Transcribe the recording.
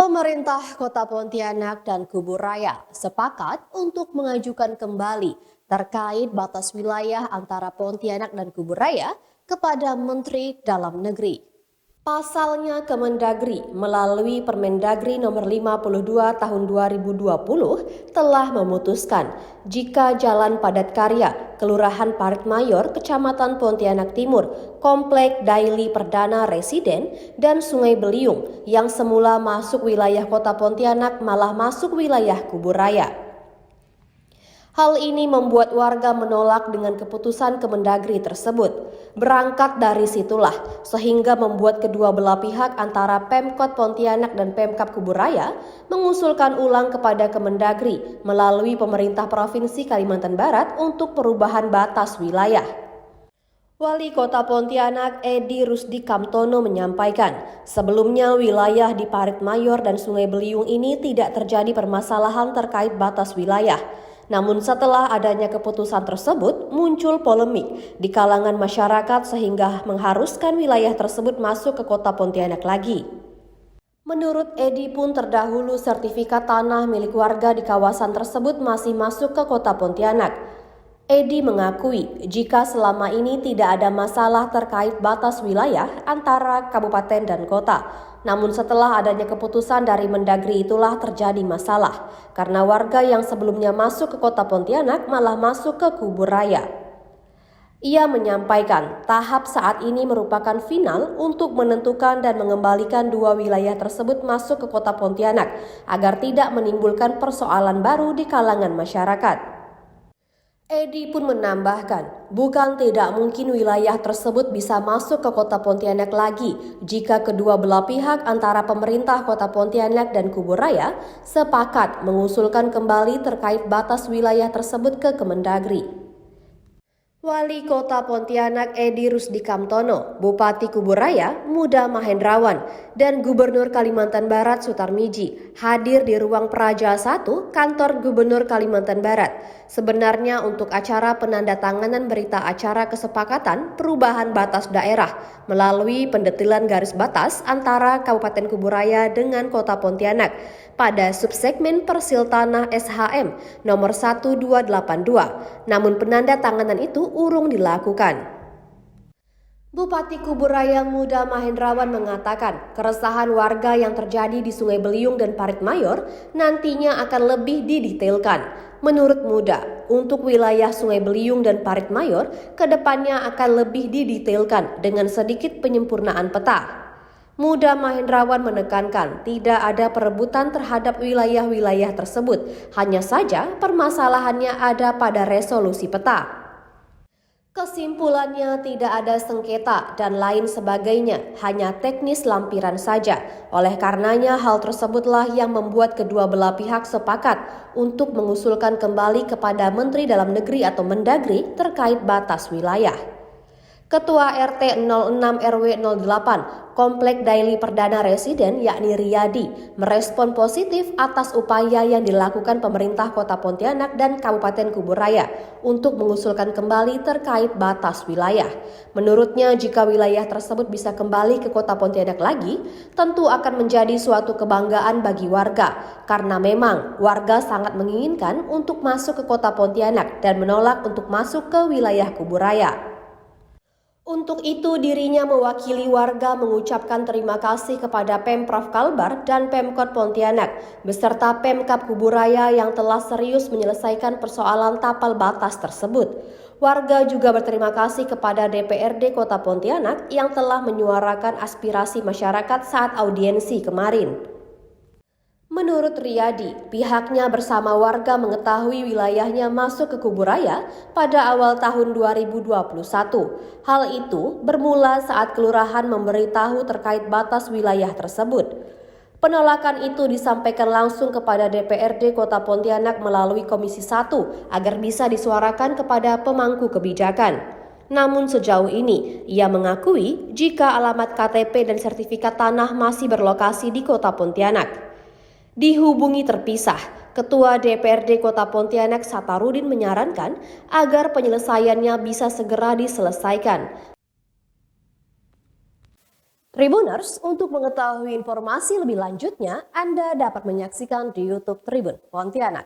Pemerintah Kota Pontianak dan Kubu Raya sepakat untuk mengajukan kembali terkait batas wilayah antara Pontianak dan Kubu Raya kepada Menteri Dalam Negeri. Pasalnya Kemendagri melalui Permendagri nomor 52 tahun 2020 telah memutuskan jika Jalan Padat Karya, Kelurahan Parit Mayor, Kecamatan Pontianak Timur, Komplek Daily Perdana Residen, dan Sungai Beliung yang semula masuk wilayah Kota Pontianak malah masuk wilayah Kubu Raya. Hal ini membuat warga menolak dengan keputusan Kemendagri tersebut. Berangkat dari situlah, sehingga membuat kedua belah pihak antara Pemkot Pontianak dan Pemkab Kubu Raya mengusulkan ulang kepada Kemendagri melalui pemerintah Provinsi Kalimantan Barat untuk perubahan batas wilayah. Wali Kota Pontianak Edi Rusdi Kamtono menyampaikan, sebelumnya wilayah di Parit Mayor dan Sungai Beliung ini tidak terjadi permasalahan terkait batas wilayah. Namun setelah adanya keputusan tersebut, muncul polemik di kalangan masyarakat sehingga mengharuskan wilayah tersebut masuk ke Kota Pontianak lagi. Menurut Edi pun terdahulu sertifikat tanah milik warga di kawasan tersebut masih masuk ke Kota Pontianak. Edi mengakui jika selama ini tidak ada masalah terkait batas wilayah antara kabupaten dan kota. Namun setelah adanya keputusan dari Mendagri itulah terjadi masalah, karena warga yang sebelumnya masuk ke Kota Pontianak malah masuk ke Kubu Raya. Ia menyampaikan tahap saat ini merupakan final untuk menentukan dan mengembalikan dua wilayah tersebut masuk ke Kota Pontianak agar tidak menimbulkan persoalan baru di kalangan masyarakat. Edi pun menambahkan, bukan tidak mungkin wilayah tersebut bisa masuk ke Kota Pontianak lagi jika kedua belah pihak antara pemerintah Kota Pontianak dan Kubu Raya sepakat mengusulkan kembali terkait batas wilayah tersebut ke Kemendagri. Wali Kota Pontianak Edi Rusdi Kamtono, Bupati Kubu Raya Muda Mahendrawan, dan Gubernur Kalimantan Barat Sutarmiji hadir di ruang Praja 1 Kantor Gubernur Kalimantan Barat. Sebenarnya untuk acara penandatanganan berita acara kesepakatan perubahan batas daerah melalui pendetilan garis batas antara Kabupaten Kubu Raya dengan Kota Pontianak pada subsegmen Persil Tanah SHM nomor 1282. Namun penandatanganan itu urung dilakukan. Bupati Kubu Raya Muda Mahendrawan mengatakan keresahan warga yang terjadi di Sungai Beliung dan Parit Mayor nantinya akan lebih didetailkan. Menurut Muda, untuk wilayah Sungai Beliung dan Parit Mayor, kedepannya akan lebih didetailkan dengan sedikit penyempurnaan peta. Muda Mahendrawan menekankan tidak ada perebutan terhadap wilayah-wilayah tersebut, hanya saja permasalahannya ada pada resolusi peta. Kesimpulannya tidak ada sengketa dan lain sebagainya, hanya teknis lampiran saja. Oleh karenanya hal tersebutlah yang membuat kedua belah pihak sepakat untuk mengusulkan kembali kepada Menteri Dalam Negeri atau Mendagri terkait batas wilayah. Ketua RT 06 RW 08 Komplek Daily Perdana Residen yakni Riyadi merespon positif atas upaya yang dilakukan pemerintah Kota Pontianak dan Kabupaten Kubu Raya untuk mengusulkan kembali terkait batas wilayah. Menurutnya jika wilayah tersebut bisa kembali ke Kota Pontianak lagi, tentu akan menjadi suatu kebanggaan bagi warga karena memang warga sangat menginginkan untuk masuk ke Kota Pontianak dan menolak untuk masuk ke wilayah Kubu Raya. Untuk itu dirinya mewakili warga mengucapkan terima kasih kepada Pemprov Kalbar dan Pemkot Pontianak beserta Pemkab Kubu Raya yang telah serius menyelesaikan persoalan tapal batas tersebut. Warga juga berterima kasih kepada DPRD Kota Pontianak yang telah menyuarakan aspirasi masyarakat saat audiensi kemarin. Menurut Riyadi, pihaknya bersama warga mengetahui wilayahnya masuk ke Kubu Raya pada awal tahun 2021. Hal itu bermula saat kelurahan memberitahu terkait batas wilayah tersebut. Penolakan itu disampaikan langsung kepada DPRD Kota Pontianak melalui Komisi 1 agar bisa disuarakan kepada pemangku kebijakan. Namun sejauh ini, ia mengakui jika alamat KTP dan sertifikat tanah masih berlokasi di Kota Pontianak. Dihubungi terpisah, Ketua DPRD Kota Pontianak Satarudin menyarankan agar penyelesaiannya bisa segera diselesaikan. Tribuners, untuk mengetahui informasi lebih lanjutnya, Anda dapat menyaksikan di YouTube Tribun Pontianak.